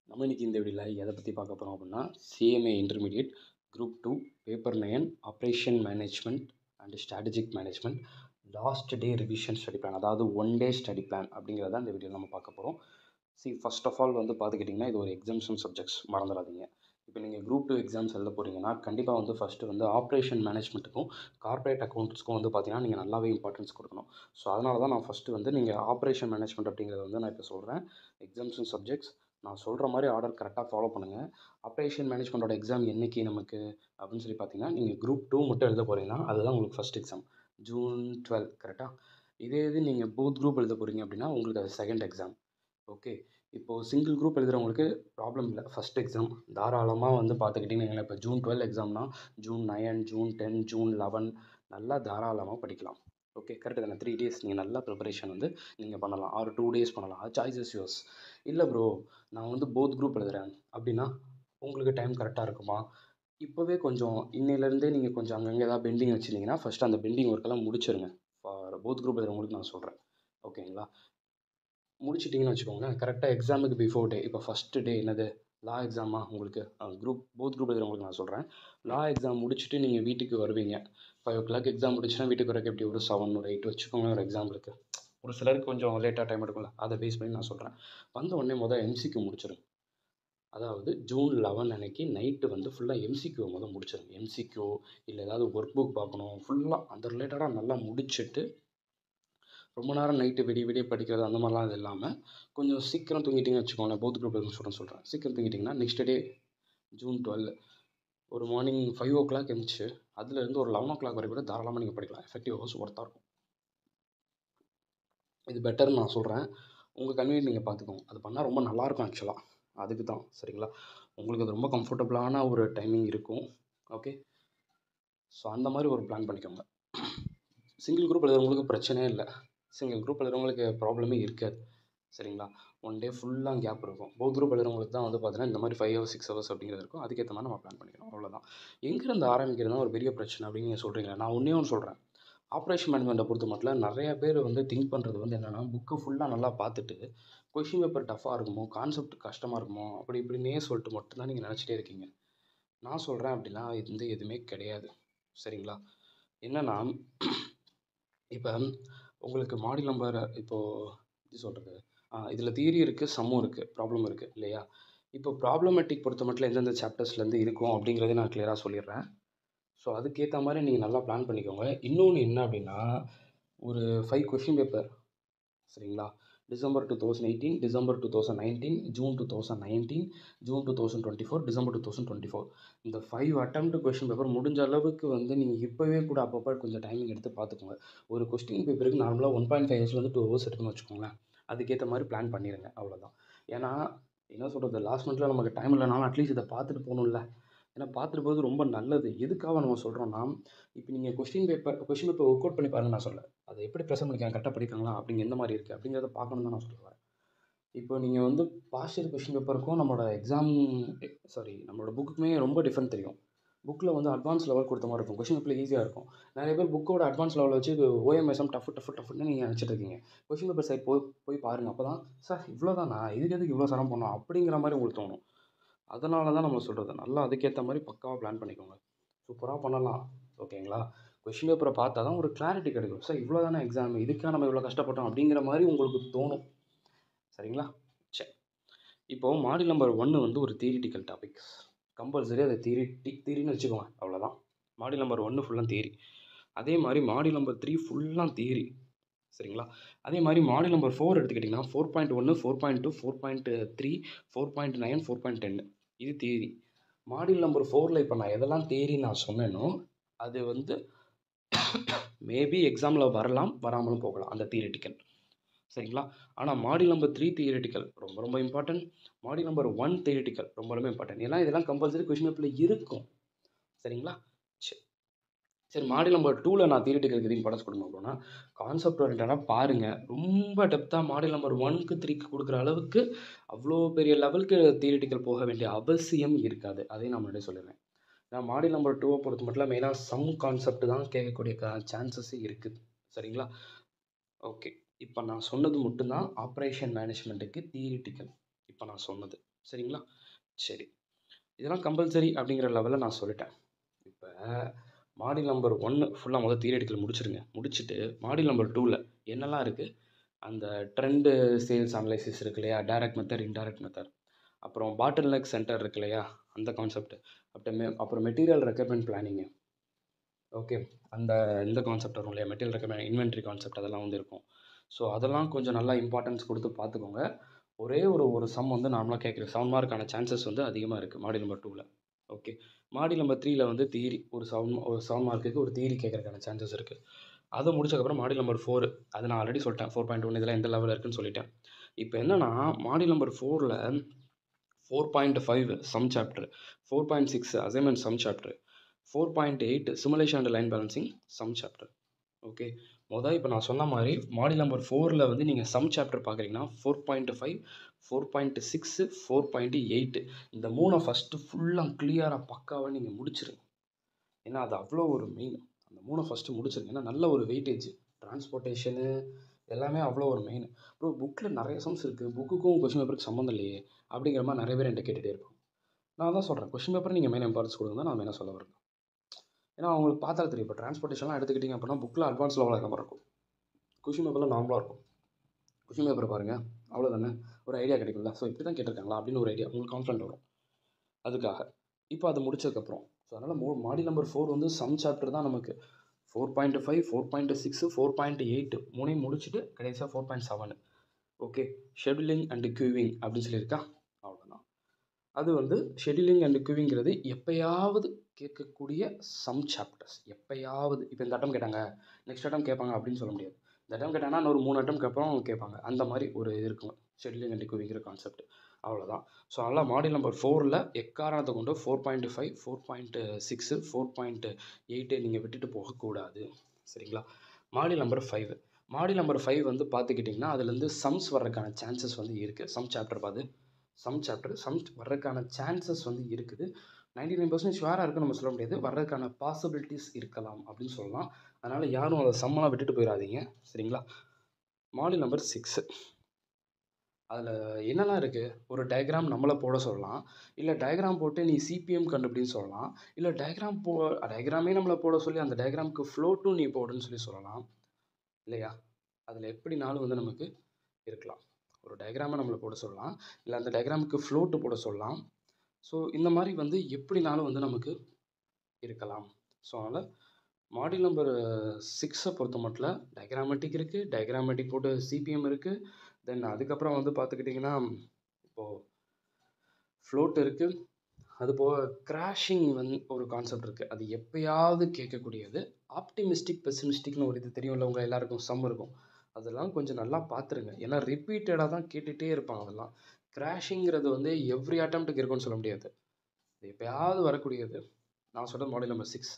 நம்ம இன்னைக்கு இந்த வீடியோவில் எதை பற்றி பார்க்க போகிறோம் அப்படின்னா CMA intermediate group 2 paper 9 operation management and strategic management last day revision study plan, அதாவது ஒன் டே ஸ்டடி பிளான் அப்படிங்கிறத இந்த வீடியோவில் நம்ம பார்க்க போகிறோம். ஃபர்ஸ்ட் ஆஃப் ஆல் வந்து பார்த்துக்கிட்டிங்கன்னா இது ஒரு எக்ஸாம்ஷன் சப்ஜெக்ட்ஸ், மறந்துடாதீங்க. இப்போ நீங்கள் குரூப் 2 எக்ஸாம்ஸ் எழுத போகிறீங்கன்னா கண்டிப்பாக வந்து ஃபஸ்ட்டு வந்து ஆப்ரேஷன் மேனேஜ்மெண்ட்டுக்கும் கார்ப்பரேட் அக்கௌண்ட்ஸ்க்கும் வந்து பார்த்தீங்கன்னா நீங்கள் நல்லாவே இம்பார்ட்டன்ஸ் கொடுக்கணும். ஸோ அதனால தான் நான் ஃபஸ்ட்டு வந்து நீங்கள் ஆப்ரேஷன் மேனேஜ்மெண்ட் அப்படிங்கிறத வந்து நான் இப்போ சொல்கிறேன். எக்ஸாம்ஷன் சப்ஜெக்ட்ஸ் நான் சொல்கிற மாதிரி ஆர்டர் கரெக்டாக ஃபாலோ பண்ணுங்கள். ஆப்ரேஷன் மேனேஜ்மெண்ட்டோட எக்ஸாம் என்றைக்கு நமக்கு அப்படின்னு சொல்லி பார்த்தீங்கன்னா, நீங்கள் குரூப் 2 மட்டும் எழுத போகிறீங்கன்னா அதுதான் உங்களுக்கு ஃபஸ்ட் எக்ஸாம், June 12 கரெக்டாக. இது நீங்கள் போத் குரூப் எழுத போகிறீங்க அப்படின்னா உங்களுக்கு அது செகண்ட் எக்ஸாம். ஓகே, இப்போது சிங்கிள் குரூப் எழுதுகிறவங்களுக்கு ப்ராப்ளம் இல்லை. ஃபஸ்ட் எக்ஸாம் தாராளமாக வந்து பார்த்துக்கிட்டிங்கன்னா, இப்போ June 12 எக்ஸாம்னா June 9, June 10, June 11 நல்லா தாராளமாக படிக்கலாம். ஓகே, கரெக்டு தானே. 3 days நீங்கள் நல்லா ப்ரிப்பரேஷன் வந்து நீங்கள் பண்ணலாம், ஆர் 2 days பண்ணலாம். Choices use. இல்லை ப்ரோ நான் வந்து போத் குரூப் எழுதுகிறேன் அப்படின்னா உங்களுக்கு டைம் கரெக்டாக இருக்குமா? இப்போவே கொஞ்சம் இன்னையிலேருந்தே நீங்கள் கொஞ்சம் அங்கங்கே ஏதாவது பெண்டிங் வச்சுருந்தீங்கன்னா ஃபஸ்ட்டு அந்த பெண்டிங் ஒர்க்கெல்லாம் முடிச்சிருங்க. ஃபார் போத் குரூப் எழுதுறவங்களுக்கு நான் சொல்கிறேன். ஓகேங்களா? முடிச்சிட்டிங்கன்னு வச்சுக்கோங்களேன், கரெக்டாக எக்ஸாமுக்கு பிஃபோர் டே, இப்போ ஃபஸ்ட்டு டே என்னது லா எக்ஸாமா உங்களுக்கு, போத் குரூப் எழுதுறவங்களுக்கு நான் சொல்கிறேன். லா எக்ஸாம் முடிச்சுட்டு நீங்கள் வீட்டுக்கு வருவீங்க. 5 o'clock எக்ஸாம் முடிச்சுன்னா வீட்டுக்கு வரக்கு எப்படி ஒரு 7 ஒரு 8 வச்சுக்கோங்க ஒரு எக்ஸாம்பிளுக்கு. ஒரு சிலருக்கு கொஞ்சம் லேட்டாக டைம் எடுக்கும்ல, அதை பேஸ் பண்ணி நான் சொல்கிறேன். வந்த உடனே எம்சிக்யூ முடிச்சிருங்க. அதாவது June 11 அன்னைக்கு நைட்டு வந்து ஃபுல்லாக எம்சிக்யூ முடிச்சிருங்க. எம்சிக்யூ இல்லை ஏதாவது ஒர்க் புக் பார்க்கணும், ஃபுல்லாக அந்த ரிலேட்டடாக நல்லா முடிச்சுட்டு ரொம்ப நேரம் நைட்டு விடிய விடிய படிக்கிறது அந்த மாதிரிலாம் இது இல்லாமல் கொஞ்சம் சீக்கிரம் தூங்கிட்டிங்கன்னு வச்சுக்கோங்களேன். போத் குரூப் எதுவும் சொல்கிறேன். சீக்கிரம் தூங்கிட்டிங்கன்னா நெக்ஸ்ட் டே June 12 ஒரு மார்னிங் 5 o'clock எழுந்துச்சு அதுலேருந்து ஒரு 11 o'clock வரைக்கும் கூட தாராளமாக நீங்கள் படிக்கலாம். எஃபெக்டிவ் ஹவர்ஸ் ஒர்த்தாக இருக்கும். இது பெட்டர்னு நான் சொல்கிறேன். உங்கள் கன்வீனியன்ட் நீங்கள் பார்த்துக்கோங்க. அது பண்ணால் ரொம்ப நல்லாயிருக்கும் ஆக்சுவலாக. அதுக்கு தான் சரிங்களா. உங்களுக்கு அது ரொம்ப கம்ஃபர்டபுளான ஒரு டைமிங் இருக்கும். ஓகே, ஸோ அந்த மாதிரி ஒரு பிளான் பண்ணிக்கோங்க. சிங்கிள் குரூப் எழுதுறவங்களுக்கு பிரச்சனையே இல்லை. சிங்கிள் குரூப் எழுதுறவங்களுக்கு ப்ராப்ளமே இருக்காது. சரிங்களா. ஒன் டே ஃபுல்லாக கேப் இருக்கும். போத் குரூப் எழுதுறவங்களுக்கு தான் வந்து பார்த்தீங்கன்னா இந்த மாதிரி 5 hours 6 hours அப்படிங்கிறது இருக்கும். அதுக்கேற்ற மாதிரி நம்ம பிளான் பண்ணிக்கணும். அவ்வளோதான். எங்கேருந்து ஆரம்பிக்கிறது தான் ஒரு பெரிய பிரச்சனை அப்படின்னு நீங்கள் சொல்கிறீங்களா. நான் ஒன்றே ஒன்று சொல்கிறேன். ஆப்ரேஷன் மேனேஜ்மெண்ட்டை பொறுத்த மட்டும் நிறைய பேர் வந்து திங்க் பண்ணுறது வந்து என்னென்னா, புக்கு ஃபுல்லாக நல்லா பார்த்துட்டு கொஷின் பேப்பர் டஃப்பாக இருக்குமோ, கான்செப்ட் கஷ்டமாக இருக்குமோ, அப்படி இப்படின்னே சொல்லிட்டு மட்டும்தான் நீங்கள் நினச்சிட்டே இருக்கீங்க. நான் சொல்கிறேன் அப்படிலாம் இது வந்து எதுவுமே கிடையாது. சரிங்களா. என்னென்னா, இப்போ உங்களுக்கு மாடியூல் நம்பர் இப்போது எப்படி சொல்கிறது, இதில் தியரி இருக்குது, சம்மும் இருக்குது, ப்ராப்ளம் இருக்குது இல்லையா. இப்போ ப்ராப்ளமேட்டிக் பொறுத்த மட்டும் எந்தெந்த சாப்டர்ஸ்லேருந்து இருக்கும் அப்படிங்கிறத நான் கிளியராக சொல்லிடுறேன். ஸோ அதுக்கேற்ற மாதிரி நீங்கள் நல்லா பிளான் பண்ணிக்கோங்க. இன்னொன்று என்ன அப்படின்னா, ஒரு 5 கொஷின் பேப்பர் சரிங்களா. December 2018, December 2019, June 2019, June 2024, December 2024 இந்த 5 அட்டெம்ப்ட் கொஷின் பேப்பர் முடிஞ்ச அளவுக்கு வந்து நீங்கள் இப்போவே கூட அப்பப்போ கொஞ்சம் டைமிங் எடுத்து பார்த்துக்கோங்க. ஒரு கொஸ்டின் பேப்பருக்கு நார்மலாக 1.5 ஹவர்ஸ்லேருந்து 2 hours எடுக்குன்னு வச்சுக்கோங்களேன். அதுக்கேற்ற மாதிரி பிளான் பண்ணிடுங்க. அவ்வளோதான். ஏன்னா என்ன சொல்கிறது, லாஸ்ட் மந்த்தில் நமக்கு டைம் இல்லைனாலும் அட்லீஸ்ட் இதை பார்த்துட்டு போகணும்ல. ஏன்னா பார்த்துட்டு போகிறது ரொம்ப நல்லது. எதுக்காக நம்ம சொல்கிறோன்னா, இப்போ நீங்கள் கொஸ்டின் பேப்பர் ஒர்க் அவுட் பண்ணி பாருங்கள். நான் சொல்ல அதை எப்படி ப்ரெசென்ட் பண்ணிக்காங்க, கரெக்டாக படிக்காங்களா அப்படிங்க எந்த மாதிரி இருக்குது அப்படிங்கிறத பார்க்கணும் தான் நான் சொல்லுவேன். இப்போ நீங்கள் வந்து பாஸ்ட் இயர் கொஸ்டின் பேப்பருக்கும் நம்மளோட புக்குக்குமே ரொம்ப டிஃப்ரெண்ட் தெரியும். புக்கில் வந்து அட்வான்ஸ் லெவல் கொடுத்த மாதிரி இருக்கும், கொஸ்டின் பேப்பரில் ஈஸியாக இருக்கும். நிறைய பேர் புக்கோட அட்வான்ஸ் லெவலில் வச்சு ஓஎம்எஸ்எம் டஃப்னு நீங்கள் நினச்சிட்டு இருக்கீங்க. கொஸ்டின் பேப்பர் சைட் போய் பாருங்கள். அப்போ தான் சார் இவ்வளோ தானா, எதுக்கு இவ்வளோ சிரமம் பண்ணோம் அப்படிங்கிற மாதிரி உங்களுக்கு தோணும். அதனால தான் நம்ம சொல்கிறது, நல்லா அதுக்கேற்ற மாதிரி பக்காவாக பிளான் பண்ணிக்கோங்க. சூப்பராக பண்ணலாம். ஓகேங்களா. கொஷின் பேப்பரை பார்த்தா தான் ஒரு கிளாரிட்டி கிடைக்கும். சார் இவ்வளோ தானே எக்ஸாம், இதுக்காக நம்ம இவ்வளோ கஷ்டப்பட்டோம் அப்படிங்கிற மாதிரி உங்களுக்கு தோணும். சரிங்களா. சரி, இப்போது மாடியூல் நம்பர் 1 வந்து ஒரு தியரிட்டிக்கல் டாபிக்ஸ். கம்பல்சரி அதை தியரின்னு வச்சுக்கோங்க. அவ்வளோதான். மாடியூல் நம்பர் 1 ஃபுல்லாக தியரி. அதே மாதிரி மாடியூல் நம்பர் 3 ஃபுல்லாக தியரி. சரிங்களா. அதே மாதிரி மாடியூல் நம்பர் 4 எடுத்துக்கிட்டிங்கன்னா 4.1, 4.2, 4.3, 4.9, 4.10 இது தியரி. மாடியூல் நம்பர் 4ல் இப்போ நான் எதெல்லாம் தியரி நான் சொன்னேனோ அது வந்து மேபி எக்ஸாமில் வரலாம், வராமலும் போகலாம் அந்த தியரிட்டிக்கல். சரிங்களா. ஆனால் மாடியூல் நம்பர் 3 தியரிட்டிக்கல் ரொம்ப ரொம்ப இம்பார்ட்டன்ட். மாடியூல் நம்பர் 1 தியரிட்டிக்கல் ரொம்ப ரொம்ப இம்பார்ட்டன்ட். ஏன்னா இதெல்லாம் கம்பல்சரி கொஷின் பேப்பரில் இருக்கும். சரிங்களா. சரி, மாடியூல் நம்பர் 2ல் நான் தியரிட்டிக்கலுக்கு எது இம்பார்ட்டன்ஸ் கொடுக்கணும் அப்படின்னா, கான்செப்ட் ஓரியன்டாக பாருங்கள். ரொம்ப டெப்த்தாக மாடியூல் நம்பர் 1க்கு 3க்கு கொடுக்குற அளவுக்கு அவ்வளோ பெரிய லெவலுக்கு தியரிட்டிக்கல் போக வேண்டிய அவசியம் இருக்காது. அதையும் நான் முன்னாடியே சொல்லிடுறேன். நான் மாடியூல் நம்பர் 2 பொறுத்த மட்டும் மெயினாக சம் கான்செப்ட் தான் கேட்கக்கூடிய சான்சஸ் இருக்குது. சரிங்களா. ஓகே, இப்போ நான் சொன்னது மட்டும்தான் ஆப்ரேஷன் மேனேஜ்மெண்ட்டுக்கு தியரிட்டிக்கல். இப்போ நான் சொன்னது சரிங்களா? சரி. இதெல்லாம் கம்பல்சரி அப்படிங்கிற லெவலில் நான் சொல்லிட்டேன். இப்போ மாடியூல் நம்பர் 1 ஃபுல்லாக முதல் தியரிட்டிக்கல் முடிச்சிருங்க. முடிச்சுட்டு மாடியூல் நம்பர் 2ல என்னெல்லாம் இருக்குது, அந்த ட்ரெண்டு சேல்ஸ் அனலைசிஸ் இருக்கு இல்லையா, டைரக்ட் மெத்தட், இன்டைரக்ட் மெத்தட், அப்புறம் பாட்டில் நெக் சென்டர் இருக்கு இல்லையா, அந்த கான்செப்ட், அப்புறம் மெட்டீரியல் ரெக்யர்மெண்ட் பிளானிங்கு. ஓகே, அந்த இந்த கான்செப்ட் வரும் இல்லையா, மெட்டீரியல் ரெக்யர்மெண்ட், இன்வென்ட்ரி கான்செப்ட், அதெல்லாம் வந்து இருக்கும். ஸோ அதெல்லாம் கொஞ்சம் நல்லா இம்பார்ட்டன்ஸ் கொடுத்து பார்த்துக்கோங்க. ஒரே ஒரு சம் வந்து நார்மலாக கேட்குற 7 மார்க்கான சான்சஸ் வந்து அதிகமாக இருக்குது மாடியூல் நம்பர் 2ல. ஓகே, மாடியூல் நம்பர் 3ல வந்து தியரி ஒரு 7 மார்க்குக்கு ஒரு தியரி கேட்கறதுக்கான சான்சஸ் இருக்குது. அதை முடிச்சக்கப்புறம் மாடியூல் நம்பர் 4, அது நான் ஆல்ரெடி சொல்லிட்டேன், 4.1 இதெல்லாம் எந்த லெவலில் இருக்குன்னு சொல்லிட்டேன். இப்போ என்னன்னா மாடியூல் நம்பர் 4ல 4.5 sum chapter, 4.6 assignment sum chapter, 4.8 simulation and line balancing sum chapter. Okay, இப்போ நான் சொன்ன மாதிரி மாடியூல் நம்பர் 4ல் வந்து நீங்கள் சம் சாப்டர் பார்க்குறீங்கன்னா 4.5, 4.6, 4.8 இந்த 3 ஃபஸ்ட்டு ஃபுல்லாக கிளியராக பக்காவாக நீங்கள் முடிச்சிருங்க. ஏன்னா அது அவ்வளோ ஒரு மெயின். அந்த 3 ஃபஸ்ட்டு முடிச்சிருங்க. ஏன்னா நல்ல ஒரு வெயிட்டேஜ், டிரான்ஸ்போர்ட்டேஷனு எல்லாமே அவ்வளோ ஒரு மெயின். ப்ரோ புக்கில் நிறைய சம்ஸ் இருக்குது, புக்குக்கும் கொஸ்டின் பேப்பருக்கு சம்மந்தம் இல்லையே அப்படிங்கிற மாதிரி நிறைய பேர் என்கிட்ட கேட்டுகிட்டே இருப்பாங்க. நான் தான் சொல்கிறேன், கொஸ்டின் பேப்பர் நீங்கள் மெயின் இம்பார்ட்டன்ஸ் கொடுங்க தான் நான் மெயினாக சொல்ல வரேன். ஏன்னா அவங்களுக்கு பார்த்தா தெரியும். இப்போ டிரான்ஸ்போர்ட்டேஷன்லாம் எடுத்துக்கிட்டிங்க அப்படின்னா புக்கில் அட்வான்ஸ் லெவலில் இருக்க மாதிரி இருக்கும், கொஸ்டின் பேப்பரில் நார்மலாக இருக்கும். கொஸ்டின் பேப்பர் பாருங்கள், அவ்வளோதானே, ஒரு ஐடியா கிடைக்கும்ல. ஸோ இப்படி தான் கேட்டிருக்காங்களா அப்படின்னு ஒரு ஐடியா உங்களுக்கு கான்ஃபிடென்ட் வரும். அதுக்காக இப்போ அது முடிச்சதுக்கப்புறம் ஸோ அதனால் மாடியூல் நம்பர் 4 வந்து சம் சாப்டர் தான் நமக்கு. 4.5, 4.6, 4.8 மூணையும் முடிச்சுட்டு கடைசியாக 4.7. ஓகே, ஷெட்யூலிங் அண்ட் கியூவிங் அப்படின்னு சொல்லியிருக்கா, அவ்வளோதான். அது வந்து ஷெட்யூலிங் அண்ட் கியூவிங்கிறது எப்பயாவது கேட்கக்கூடிய சம் சாப்டர்ஸ். எப்பயாவது இப்போ இந்த அட்டம் கேட்டாங்க, நெக்ஸ்ட் அட்டம் கேட்பாங்க அப்படின்னு சொல்ல முடியாது. இந்த அட்டம் கேட்டாங்கன்னா இன்னொரு 3 அட்டம்க்கு அப்புறம் கேட்பாங்க. அந்த மாதிரி ஒரு இது இருக்குங்க ஷெட்யூலிங் அண்ட் கியூவிங்கிற கான்செப்ட். அவ்வளோதான். ஸோ அதனால் மாடியூல் நம்பர் 4ல் எக்காரணத்தை கொண்டு 4.5, 4.6, 4.8 நீங்கள் விட்டுட்டு போகக்கூடாது. சரிங்களா? Module number 5. மாடியூல் நம்பர் 5 வந்து பார்த்துக்கிட்டிங்கன்னா அதுலேருந்து சம்ஸ் வர்றதுக்கான சான்சஸ் வந்து இருக்குது. சம் வர்றதுக்கான சான்சஸ் வந்து இருக்குது. 99% ஷுவராக இருக்குன்னு நம்ம சொல்ல முடியாது. வர்றதுக்கான பாசிபிலிட்டிஸ் இருக்கலாம் அப்படின்னு சொல்லலாம். அதனால் யாரும் அதை சம்மெல்லாம் விட்டுட்டு போயிடாதீங்க. சரிங்களா? மாடியூல் நம்பர் 6 அதில் என்னெல்லாம் இருக்குது, ஒரு டயக்ராம் நம்மளை போட சொல்லலாம், இல்லை டயக்ராம் போட்டு நீ சிபிஎம் கண்டுபிடின்னு சொல்லலாம், இல்லை டயக்ராமே நம்மளை போட சொல்லி அந்த டயக்ராமுக்கு ஃப்ளோட்டும் நீ போடுன்னு சொல்லலாம் இல்லையா? அதில் எப்படினாலும் வந்து நமக்கு இருக்கலாம். ஒரு டயக்ராமை நம்மளை போட சொல்லலாம், இல்லை அந்த டயக்ராமுக்கு ஃப்ளோட்டு போட சொல்லலாம். ஸோ இந்த மாதிரி வந்து எப்படினாலும் வந்து நமக்கு இருக்கலாம். ஸோ அதனால் மாடியூல் நம்பர் 6 பொறுத்த மட்டும் டயக்ராமேட்டிக் இருக்குது, டயக்ராமேட்டிக் போட்டு சிபிஎம் இருக்குது. தென் அதுக்கப்புறம் வந்து பார்த்துக்கிட்டிங்கன்னா இப்போது ஃப்ளோட் இருக்குது. அதுபோக கிராஷிங் வந்து ஒரு கான்செப்ட் இருக்குது, அது எப்பயாவது கேட்கக்கூடியது. ஆப்டிமிஸ்டிக் பெசிமிஸ்டிக்னு ஒரு இது தெரியும்ல உங்கள் எல்லாருக்கும், சம் இருக்கும். அதெல்லாம் கொஞ்சம் நல்லா பார்த்துருங்க. ஏன்னா ரிப்பீட்டடாக தான் கேட்டுகிட்டே இருப்பாங்க. அதெல்லாம் கிராஷிங்கிறது வந்து எவ்ரி அட்டம்ப்ட்டுக்கு இருக்குன்னு சொல்ல முடியாது, இது எப்பயாவது வரக்கூடியது. நான் சொல்கிறது மாடியூல் நம்பர் 6.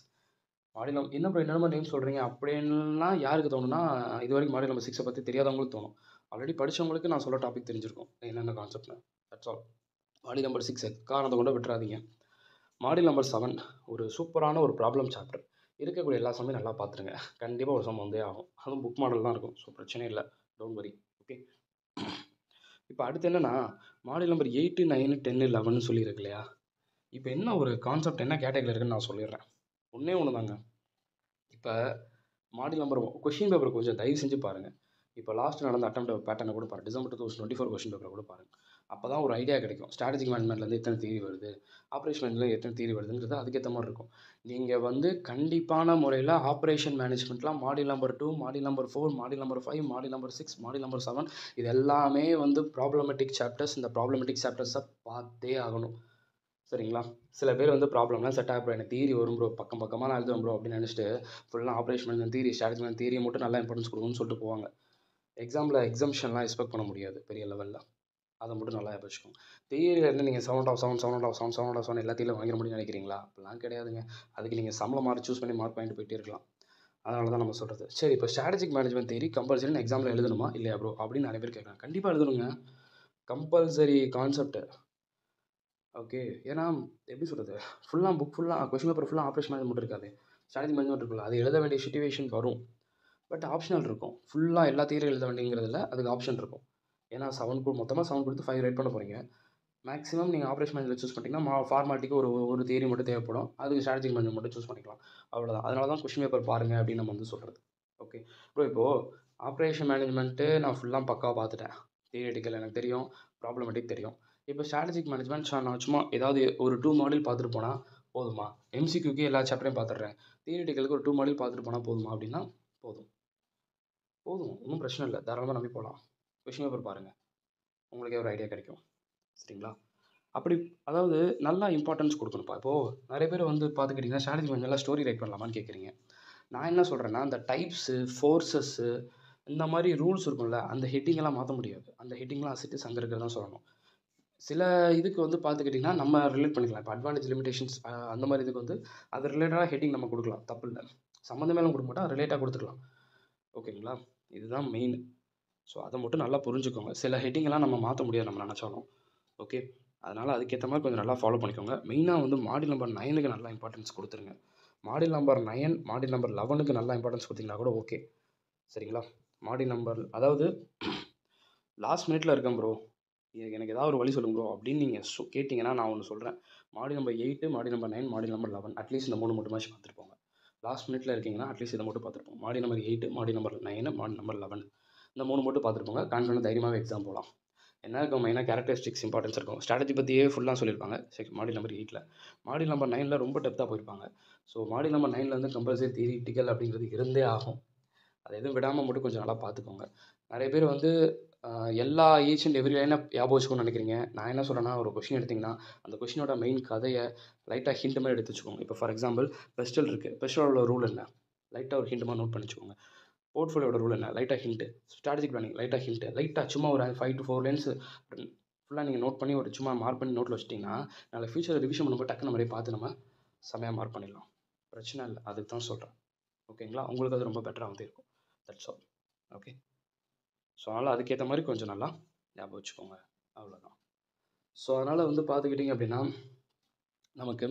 என்ன ப்ரோ என்னென்ன நேம் சொல்கிறீங்க அப்படின்லாம் யாருக்கு தோணுன்னா, இது வரைக்கும் மாடியூல் நம்பர் 6 பற்றி தெரியாதவங்களுக்கு தோணும். ஆல்ரெடி படித்தவங்களுக்கு நான் சொல்ல டாபிக் தெரிஞ்சிருக்கும் என்னென்ன கான்செப்ட்னு. That's all. மாடியூல் நம்பர் 6 காரணத்தை கொண்டு விட்டுறாதீங்க. மாடியூல் நம்பர் 7 ஒரு சூப்பரான ஒரு ப்ராப்ளம் சாப்டர். இருக்கக்கூடிய எல்லா சம்மையும் நல்லா பார்த்துருங்க. கண்டிப்பாக ஒரு சம் வந்தே ஆகும். அதுவும் புக் மாடல் தான் இருக்கும். ஸோ பிரச்சனை இல்லை, டோன்ட் வரி. ஓகே, இப்போ அடுத்து என்னென்னா மாடியூல் நம்பர் 8, 9, 10, 11 சொல்லியிருக்கு இல்லையா. இப்போ என்ன ஒரு கான்செப்ட், என்ன கேட்டகரியில் இருக்குன்னு நான் சொல்லிடுறேன். ஒன்று தாங்க. இப்போ மாடியூல் நம்பர் கொஷின் பேப்பர் கொஞ்சம் தயவு செஞ்சு பாருங்கள். இப்போ லாஸ்ட் நடந்த அட்டெம்ப்ட் பேட்டர்னை கூட பாருங்கள். டிசம்பர் 2024 கொஷின் பேப்பரை கூட பாருங்கள். அப்போ தான் ஒரு ஐடியா கிடைக்கும். ஸ்ட்ராட்டஜிக் மேனேஜ்மெண்ட்லேருந்து எத்தனை தியரி வருது, ஆப்ரேஷன்லேருந்து எத்தனை தியரி வருதுங்கிறது அதுக்கேற்ற மாதிரி இருக்கும். நீங்கள் வந்து கண்டிப்பான முறையில் ஆப்ரேஷன் மேனேஜ்மெண்ட்லாம் module number 2, module number 4, module number 5, module number 6, module number 7 இது எல்லாமே வந்து ப்ராப்ளமேட்டிக் சாப்டர்ஸ். இந்த ப்ராப்ளமேட்டிக் சாப்டர்ஸை பார்த்தே ஆகணும். சரிங்களா? சில பேர் வந்து ப்ராப்ளம்லாம் செட் ஆக ப்ரோ, எனக்கு தியரி வரும் ப்ரோ, பக்கமாக நான் எழுதுவேன் ப்ரோ அப்படின்னு நினச்சிட்டு ஃபுல்லாக operation management theory, strategy management தியரியை மட்டும் நல்லா இம்பார்ட்டன்ஸ் கொடுக்கணும்னு சொல்லிட்டு போவாங்க. எக்ஸாமில் எக்ஸம்ஷன்லாம் எக்ஸ்பெக்ட் பண்ண முடியாது பெரிய லெவலில். அதை மட்டும் நல்லா வச்சுக்கோங்க. தியரியில் இருந்து நீங்கள் 7/7, 7/7, 7/7 எல்லாத்தையும் வாங்கிட முடியும்னு நினைக்கிறீங்களா? அப்படிலாம் கிடையாதுங்க. அதுக்கு நீங்கள் சம்பளம் மார்க் சூஸ் பண்ணி மார்க் வாங்கிட்டு போயிட்டே இருக்கலாம். அதனால தான் நம்ம சொல்கிறது. சரி, இப்போ ஸ்ட்ராட்டஜிக் மேனேஜ்மெண்ட் தியரி கம்பல்சரி எக்ஸாமில் எழுதணுமா இல்லையா ப்ரோ அப்படின்னு நிறைய பேர் கேட்குறாங்க. கண்டிப்பாக எழுதணுங்க, கம்பல்சரி கான்செப்ட். ஓகே, ஏன்னா எப்படி சொல்கிறது, ஃபுல்லாக கொஷின் பேப்பர் ஃபுல்லாக ஆப்ரேஷன் மேனேஜ்மெண்ட் இருக்காது, ஸ்ட்ராட்டஜி மேனேஜ்மெண்ட் இருக்குல்ல, அது எழுத வேண்டிய சிச்சுவேஷன் வரும். பட் ஆப்ஷனல் இருக்கும். ஃபுல்லாக எல்லா தியரியும் எழுத வேண்டியங்கிறதுல அதுக்கு ஆப்ஷன் இருக்கும். ஏன்னா மொத்தமாக 7 கொடுத்து 5 ரைட் பண்ண போகிறீங்க. மேக்ஸிமம் நீங்கள் ஆப்ரேஷன் மேனேஜ்மெண்ட் சூஸ் பண்ணிட்டீங்கன்னா ஃபார்மாலிட்டிக்கு ஒரு தியரி மட்டும் தேவைப்படும். அதுக்கு ஸ்ட்ராட்டஜிக் மேனேஜ்மெண்ட் மட்டும் சூஸ் பண்ணிக்கலாம். அவ்வளோதான். அதனால தான் கொஸ்டின் பேப்பர் பாருங்கள் அப்படின்னு நம்ம வந்து சொல்கிறது. ஓகே ப்ரோ, இப்போது ஆப்ரேஷன் மேனேஜ்மெண்ட்டு நான் ஃபுல்லாக பக்காவாக பார்த்துட்டேன். தியரிட்டிக்கல் எனக்கு தெரியும், ப்ராப்ளமேட்டிக் தெரியும். இப்போ ஸ்ட்ராட்டஜிக் மேனேஜ்மெண்ட் நான் சும்மா ஏதாவது ஒரு 2 மாடியூல் பார்த்துட்டு போனால் போதுமா? எம்சிக்யூக்கு எல்லா சாப்டரையும் பார்த்துட்றேன், தியரிட்டிக்கலுக்கு ஒரு 2 மாடியூல் பார்த்துட்டு போனால் போதுமா அப்படின்னா போதும். ஒன்றும் பிரச்சனை இல்லை, தாராளமாக நம்பி போகலாம். கொஸ்டின் பேப்பர் பாருங்கள், உங்களுக்கே ஒரு ஐடியா கிடைக்கும். சரிங்களா? அப்படி அதாவது நல்லா இம்பார்ட்டன்ஸ் கொடுக்கணும்ப்பா. இப்போது நிறைய பேர் வந்து பார்த்துக்கிட்டிங்கன்னா ஸ்ட்ராட்டஜி மேனேஜ்மெண்ட்ல ஸ்டோரி ரைட் பண்ணலாமான்னு கேட்குறீங்க. நான் என்ன சொல்கிறேன்னா, அந்த டைப்ஸு, ஃபோர்ஸஸ்ஸு இந்த மாதிரி ரூல்ஸ் இருக்கும்ல, அந்த ஹெட்டிங்கெல்லாம் மாற்ற முடியாது. அந்த ஹெட்டிங்லாம் அசிட்டு அங்கே இருக்கிறது தான் சொல்லணும். சில இதுக்கு வந்து பார்த்துக்கிட்டிங்கன்னா நம்ம ரிலேட் பண்ணிக்கலாம். இப்போ அட்வான்டேஜ் லிமிடேஷன்ஸ் அந்த மாதிரி இதுக்கு வந்து அது ரிலேட்டடாக ஹெட்டிங் நம்ம கொடுக்கலாம், தப்பு இல்லை. சம்மந்தமேலாம் கொடுக்க மாட்டோம், ரிலேட்டாக கொடுத்துக்கலாம். ஓகேங்களா? இதுதான் மெயின். ஸோ அதை மட்டும் நல்லா புரிஞ்சுக்கோங்க. சில ஹெட்டிங்கெல்லாம் நம்ம மாற்ற முடியாது நம்ம நினச்சாலும். ஓகே, அதனால் அதுக்கேற்ற மாதிரி கொஞ்சம் நல்லா ஃபாலோ பண்ணிக்கோங்க. மெயினாக வந்து மாடியூல் நம்பர் 9க்கு நல்லா இம்பார்ட்டன்ஸ் கொடுத்துருங்க. மாடியூல் நம்பர் 9, மாடியூல் நம்பர் 11க்கு நல்லா இம்பார்ட்டன்ஸ் கொடுத்தீங்கன்னா கூட ஓகே. சரிங்களா? மாடியூல் நம்பர் அதாவது லாஸ்ட் மினிட்ல இருக்கேன் ப்ரோ, எனக்கு ஏதாவது ஒரு வழி சொல்லுங்க ப்ரோ அப்படின்னு நீங்கள் கேட்டிங்கன்னா நான் ஒன்று சொல்கிறேன். Module number 8, module number 9, module number 11 at least இந்த 3 மட்டுமாச்சும் பார்த்துட்டு போங்க. லாஸ்ட் மினிட்ல இருக்கீங்கன்னா அட்லீஸ்ட் இதை மட்டும் பார்த்துட்டு போங்க. Module number 8, module number 9, module number 11 இந்த 3 மட்டும் பார்த்துட்டு போங்க. கான்ஃபிடன்ட் தைரியமாகவே எக்ஸாம் போகலாம். என்ன இருக்கும் மெயினாக கேரக்டரிஸ்டிக்ஸ் இம்பார்ட்டன்ஸ் இருக்கும். ஸ்ட்ராட்டஜி பற்றியே ஃபுல்லாக சொல்லியிருப்பாங்க மாடியூல் நம்பர் 8ல். மாடியூல் நம்பர் 9ல் ரொம்ப டெப்த்தாக போயிருப்பாங்க. ஸோ மாடியூல் நம்பர் 9ல் வந்து கம்பல்சரி தியரிட்டிக்கல் அப்படிங்கிறது இருந்தே ஆகும். அதை எதுவும் விடாமல் மட்டும் கொஞ்சம் நல்லா பார்த்துக்கோங்க. நிறைய பேர் வந்து எல்லா ஈச் அண்ட் எவ்ரி லைனை ஞாபகம் வச்சுக்கணும்னு நினைக்கிறீங்க. நான் என்ன சொல்கிறேன்னா, ஒரு கொஷின் எடுத்திங்கன்னா அந்த கொஷினோட மெயின் கதையை லைட்டாக ஹிண்ட் மாதிரி எடுத்து வச்சுக்கோங்க. இப்போ ஃபார் எக்ஸாம்பிள் பெஸ்டல் இருக்குது, பெஸ்டலோட ரூல் என்ன, லைட்டாக ஒரு ஹிண்ட் மாதிரி நோட் பண்ணி வச்சுக்கோங்க. போர்ட்ஃபோலியோட ரூல் என்ன, லைட்டாக ஹிண்ட்டு. ஸ்ட்ராட்டஜிக் பிளானிங் லைட்டாக ஹிண்ட்டு. லைட்டாக சும்மா ஒரு 5 to 4 லைன்ஸ் ஃபுல்லாக நீங்கள் நோட் பண்ணி ஒரு சும்மா மார்க் பண்ணி நோட்டில் வச்சிட்டிங்கன்னா நாளை ஃபியூச்சர் ரிவிஷன் பண்ணும்போது டக்குன்னு மாதிரியே பார்த்து நம்ம செமையாக மார்க் பண்ணிடலாம். பிரச்சனை இல்லை, அதுக்கு தான் சொல்கிறேன். ஓகேங்களா? உங்களுக்கு அது ரொம்ப பெட்டராக வந்து இருக்கும். That's all. ஓகே, ஸோ அதனால் அதுக்கேற்ற மாதிரி கொஞ்சம் நல்லா ஞாபகம் வச்சுக்கோங்க, அவ்வளோதான். ஸோ அதனால் வந்து பார்த்துக்கிட்டிங்க அப்படின்னா நமக்கு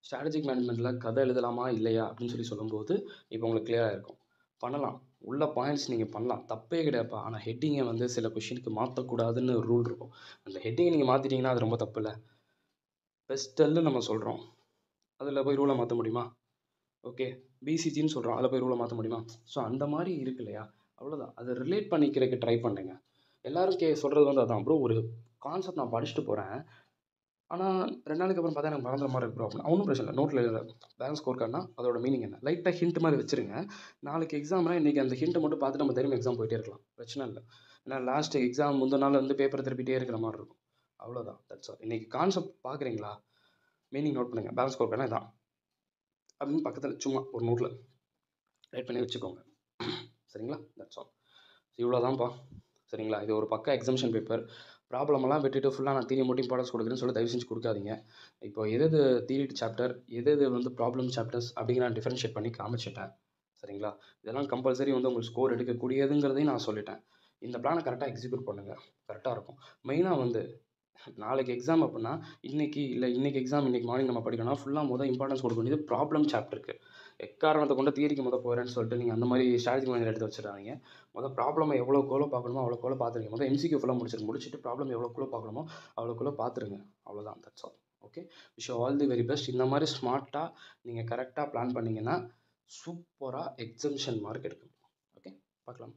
ஸ்ட்ராட்டஜிக் மேனேஜ்மெண்ட்டில் கதை எழுதலாமா இல்லையா அப்படின்னு சொல்லும்போது இப்போ உங்களுக்கு கிளியராக இருக்கும். பண்ணலாம், உள்ள பாயிண்ட்ஸ் நீங்கள் பண்ணலாம், தப்பே கிடையாதுப்பா. ஆனால் ஹெட்டிங்கை வந்து சில கொஷினுக்கு மாற்றக்கூடாதுன்னு ஒரு ரூல் இருக்கும். அந்த ஹெட்டிங்கை நீங்கள் மாற்றிட்டீங்கன்னா அது ரொம்ப தப்பு இல்லை. பெஸ்டல்னு நம்ம சொல்கிறோம், அதில் போய் ரூலை மாற்ற முடியுமா? ஓகே, பிசிஜின்னு சொல்கிறோம், அதில் போய் ரூலை மாற்ற முடியுமா? ஸோ அந்த மாதிரி இருக்கு இல்லையா, அவ்வளோதான். அதை ரிலேட் பண்ணிக்கிறதுக்கு ட்ரை பண்ணுங்க. எல்லோரும் சொல்கிறது வந்து அதான் ப்ரோ, ஒரு கான்செப்ட் நான் படிச்சுட்டு போகிறேன், ஆனால் 2 நாளைக்கு அப்புறம் பார்த்தா எனக்கு மறந்துற மாதிரி இருக்கு ப்ரோ அப்படின்னா ஒன்றும் பிரச்சனை இல்லை. நோட்டில் எழுத பேலன்ஸ் ஸ்கோர் கார்டுனா அதோட மீனிங் என்ன, லைட்டாக ஹிண்ட் மாதிரி வச்சுருங்க. நாளைக்கு எக்ஸாம்னா இன்றைக்கி அந்த ஹிண்ட்டை மட்டும் பார்த்துட்டு நம்ம திரும்ப எக்ஸாம் போயிட்டே இருக்கலாம், பிரச்சனை இல்லை. ஏன்னா லாஸ்ட் எக்ஸாம் முந்தின நாள் வந்து பேப்பரை திருப்பிட்டே இருக்கிற மாதிரி இருக்கும், அவ்வளோதான். That's all. இன்றைக்கி கான்செப்ட் பார்க்குறீங்களா, மீனிங் நோட் பண்ணுங்கள், பேலன்ஸ் ஸ்கோர் கார்டுனா இதான் அப்படின்னு பக்கத்தில் சும்மா ஒரு நோட்டில் ரைட் பண்ணி வச்சுக்கோங்க. சரிங்களா? That's all. இவ்வளோதான்ப்பா. சரிங்களா? இது ஒரு பக்கா எக்ஸாம்ஷன் பேப்பர். ப்ராப்ளமெல்லாம் விட்டுட்டு ஃபுல்லாக நான் தியரி மட்டும் இம்பார்ட்டன்ஸ் கொடுக்குறேன்னு சொல்லி தயவு செஞ்சு கொடுக்காதீங்க. இப்போ எது தியரி சாப்டர், எது வந்து ப்ராப்ளம் சாப்டர்ஸ் அப்படிங்கிற நான் டிஃபரன்ஷியேட் பண்ணி காமிச்சிட்டேன். சரிங்களா? இதெல்லாம் கம்பல்சரி வந்து உங்களுக்கு ஸ்கோர் எடுக்கக்கூடியதுங்கிறதையும் நான் சொல்லிட்டேன். இந்த பிளானை கரெக்டாக எக்ஸிக்யூட் பண்ணுங்கள், கரெக்டாக இருக்கும். மெயினாக வந்து நாளைக்கு எக்ஸாம் அப்படின்னா இன்றைக்கி எக்ஸாம் இன்றைக்கி மார்னிங் நம்ம படிக்கணும்னா ஃபுல்லாக இம்பார்ட்டன்ஸ் கொடுக்க வேண்டியது ப்ராப்ளம் சாப்டருக்கு. எக்காரணத்தை கொண்டு தியரிக்கு போகிறேன்னு சொல்லிட்டு நீங்கள் அந்த மாதிரி ஸ்ட்ராட்டஜி மைண்ட் எடுத்து வச்சிடாதீங்க. ப்ராப்ளமை எவ்வளோக்குள்ள பார்க்கணுமோ அவ்வளோக்குள்ள பார்த்துருங்க. எம்சிக்யூ ஃபுல்லாக முடிச்சுட்டு ப்ராப்ளம் எவ்வளோக்குள்ள பார்க்கணுமோ அவ்வளோக்குள்ள பார்த்துருங்க, அவ்வளோதான். That's all. Okay, wish all the very best. இந்த மாதிரி ஸ்மார்ட்டாக நீங்கள் கரெக்டாக பிளான் பண்ணிங்கன்னா சூப்பராக எக்ஸம்ஷன் மார்க் எடுக்கும். ஓகே, பார்க்கலாம்.